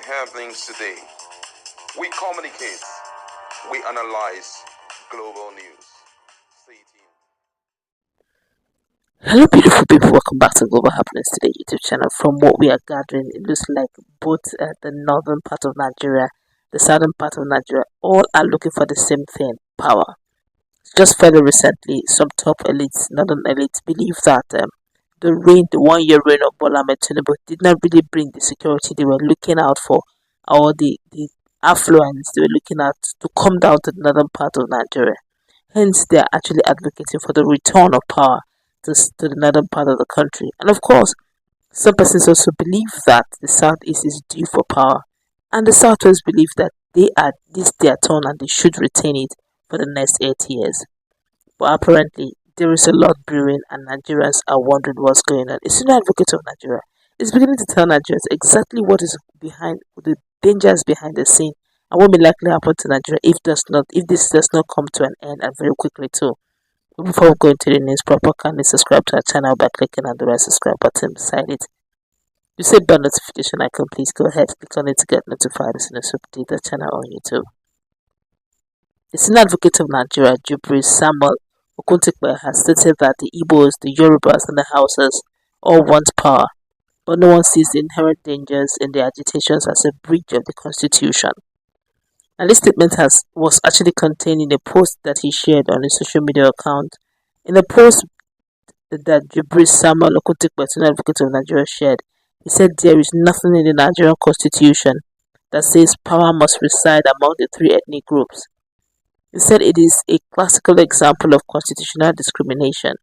happenings today. We communicate, we analyze global news. Stay tuned. Hello, beautiful people. Welcome back to Global Happenings Today YouTube channel. From what we are gathering, it looks like both the northern part of Nigeria, the southern part of Nigeria, all are looking for the same thing: power. Just fairly recently, some top elites, northern elites, believe that the 1 year reign of Bola Ahmed Tinubu did not really bring the security they were looking out for, or the affluence they were looking at to come down to the northern part of Nigeria. Hence, they are actually advocating for the return of power to the northern part of the country. And of course, some persons also believe that the southeast is due for power, and the southwest believe that this their turn and they should retain it for the next 8 years. But apparently, there is a lot brewing, and Nigerians are wondering what's going on. A senior advocate of Nigeria is beginning to tell Nigerians exactly what is behind the dangers behind the scene and what may likely happen to Nigeria if this does not come to an end, and very quickly too. Before we go into the news proper, kindly subscribe to our channel by clicking on the red subscribe button beside it. You see bell notification icon, please go ahead, click on it to get notified as soon as we update the channel on YouTube. The senior advocate of Nigeria, Jubril Samuel Okuntikpe, has stated that the Igbos, the Yorubas and the Hausas all want power, but no one sees the inherent dangers in their agitations as a breach of the constitution. And this statement was actually contained in a post that he shared on his social media account. In a post that Jubril Samuel Okuntikpe, senior advocate of Nigeria, shared, he said there is nothing in the Nigerian constitution that says power must reside among the three ethnic groups. He said it is a classical example of constitutional discrimination.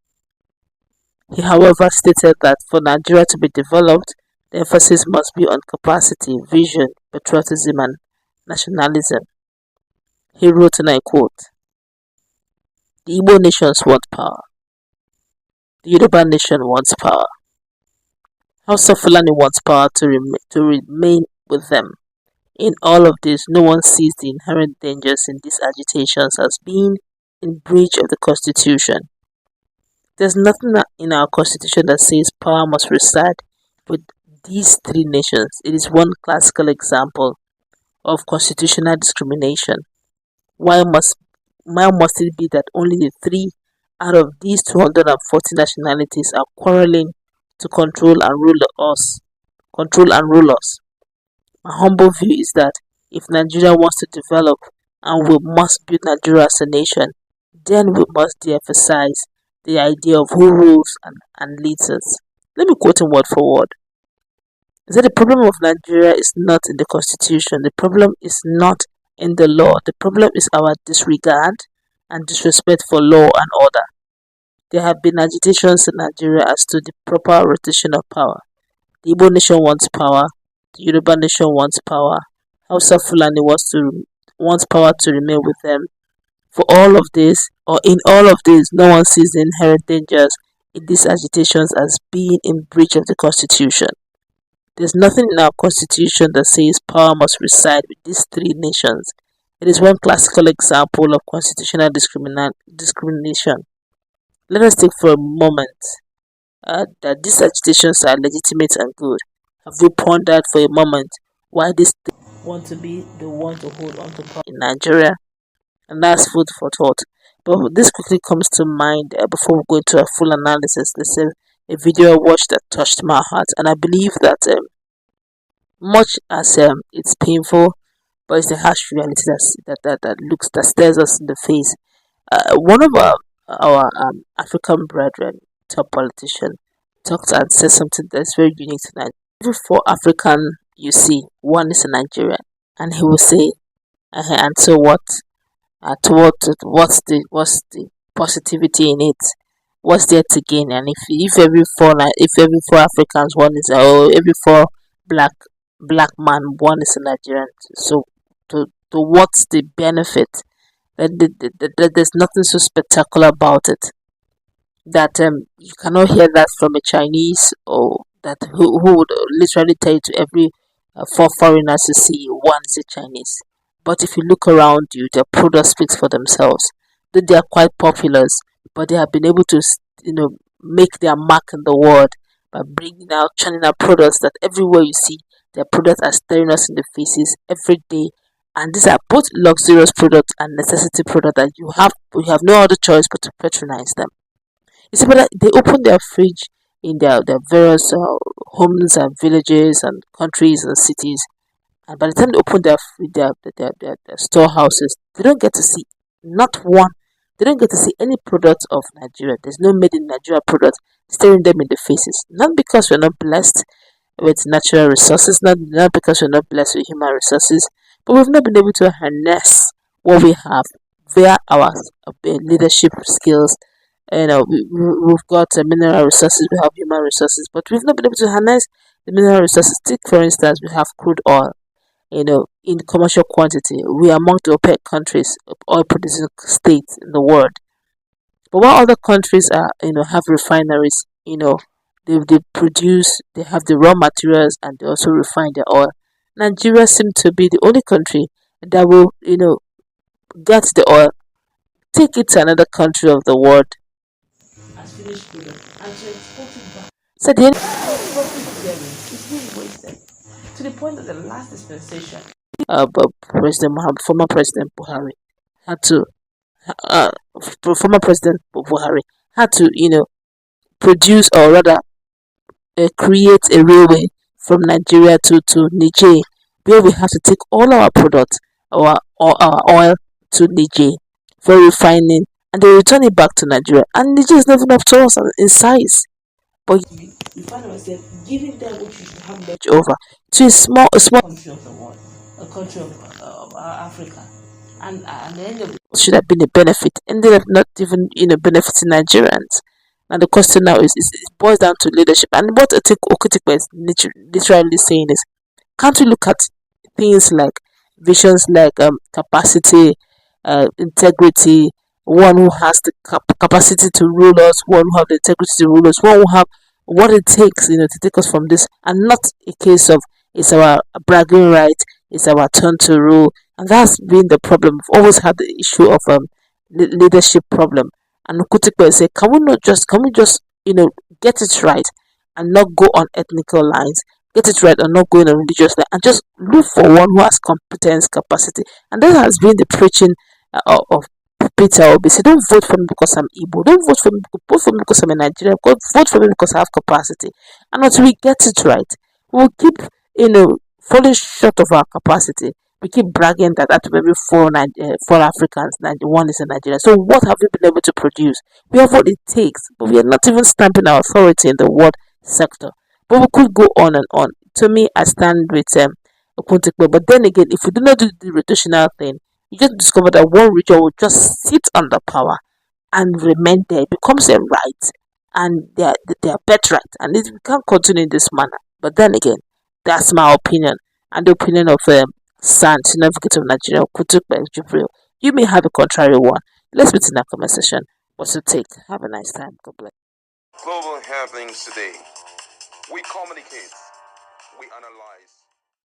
He, however, stated that for Nigeria to be developed, the emphasis must be on capacity, vision, patriotism, and nationalism. He wrote, and I quote, "The Igbo nations want power. The Yoruba nation wants power. Hausa Fulani wants power to remain with them. In all of this, no one sees the inherent dangers in these agitations as being in breach of the Constitution. There's nothing in our Constitution that says power must reside with these three nations. It is one classical example of constitutional discrimination. Why must it be that only the three out of these 240 nationalities are quarreling to control and rule us? My humble view is that if Nigeria wants to develop and we must build Nigeria as a nation, then we must de-emphasize the idea of who rules and leads us." Let me quote him word for word. He said the problem of Nigeria is not in the constitution, the problem is not in the law, the problem is our disregard and disrespect for law and order. There have been agitations in Nigeria as to the proper rotation of power. The Igbo nation wants power, the Yoruba nation wants power, Hausa Fulani wants power to remain with them. For all of this, or in all of this, no one sees the inherent dangers in these agitations as being in breach of the Constitution. There's nothing in our Constitution that says power must reside with these three nations. It is one classical example of constitutional discrimination. Let us take for a moment that these agitations are legitimate and good. Have we pondered for a moment why these want to be the one to hold on to power in Nigeria? And that's food for thought. But this quickly comes to mind before we go into a full analysis. There's a video I watched that touched my heart, and I believe that much as it's painful, but it's the harsh reality that stares us in the face. One of our African brethren, top politician, talked and said something that's very unique to Nigeria. Every 4 African you see, 1 is a Nigerian, and he will say, and so what? What's the positivity in it? What's there to gain? And if every 4 Africans, 1 is every 4 black man, 1 is a Nigerian. So to what's the benefit? There's nothing so spectacular about it that you cannot hear that from a Chinese, or that who would literally tell you to every 4 foreigners you see, 1 is a Chinese. But if you look around you, their products speak for themselves. Though they are quite popular, but they have been able to, make their mark in the world by churning out products that everywhere you see, Their products are staring us in the faces every day, and these are both luxurious products and necessity products that we have no other choice but to patronize them. You see, but they open their fridge in their various homes and villages and countries and cities, and by the time they open their storehouses, they don't get to see not one. They don't get to see any product of Nigeria. There's no made in Nigeria product staring them in the faces. Not because we're not blessed with natural resources, not because we're not blessed with human resources, but we've not been able to harness what we have via our leadership skills. We've got mineral resources, we have human resources, but we've not been able to harness the mineral resources. Take, for instance, we have crude oil, in commercial quantity. We are among the OPEC countries, oil producing states in the world. But while other countries have refineries, they produce, they have the raw materials, and they also refine their oil. Nigeria seems to be the only country that will, get the oil, take it to another country of the world as finished product, and to export it back. So the profit there is being wasted to the point that the last dispensation, but former President Buhari had to, former President Buhari had to, produce, or rather create a railway from Nigeria to Niger, where we have to take all our products, our oil to Niger for refining, and they return it back to Nigeria. And Niger is not even up to us in size. But we find ourselves giving them what we should have left over to a small country of the world, a country of Africa. And the end of it should have been a benefit, ended up not even benefiting Nigerians. And the question now is it boils down to leadership. And what Okitikwe is literally saying is, can't we look at things like visions like capacity, integrity, one who has the capacity to rule us, one who have the integrity to rule us, one who have what it takes, to take us from this, and not a case of it's our bragging right, it's our turn to rule, and that's been the problem. We've always had the issue of leadership problem. And Kutikwe say, can we just get it right and not go on ethnical lines, get it right and not go on a religious line, and just look for one who has competence, capacity, and that has been the preaching of Peter Obi. Say, don't vote for me because I'm Igbo. Don't vote for me. Vote for me because I'm a Nigerian. Vote for me because I have capacity. And until we get it right, we'll keep falling short of our capacity. We keep bragging that out of every four Africans, one is a Nigerian. So what have we been able to produce? We have what it takes, but we are not even stamping our authority in the world sector. But we could go on and on. To me, I stand with Okuntikwe. But then again, if we do not do the rotational thing, you just discover that one region will just sit under power and remain there. It becomes a right, and they are birthright, and we can't continue in this manner. But then again, that's my opinion, and the opinion of Sant, Advocate of Nigeria, Kutukbe Jibril. You may have a contrary one. Let's meet in that comment section. What's your take? Have a nice time. God bless. Global happenings today. We communicate, we analyze.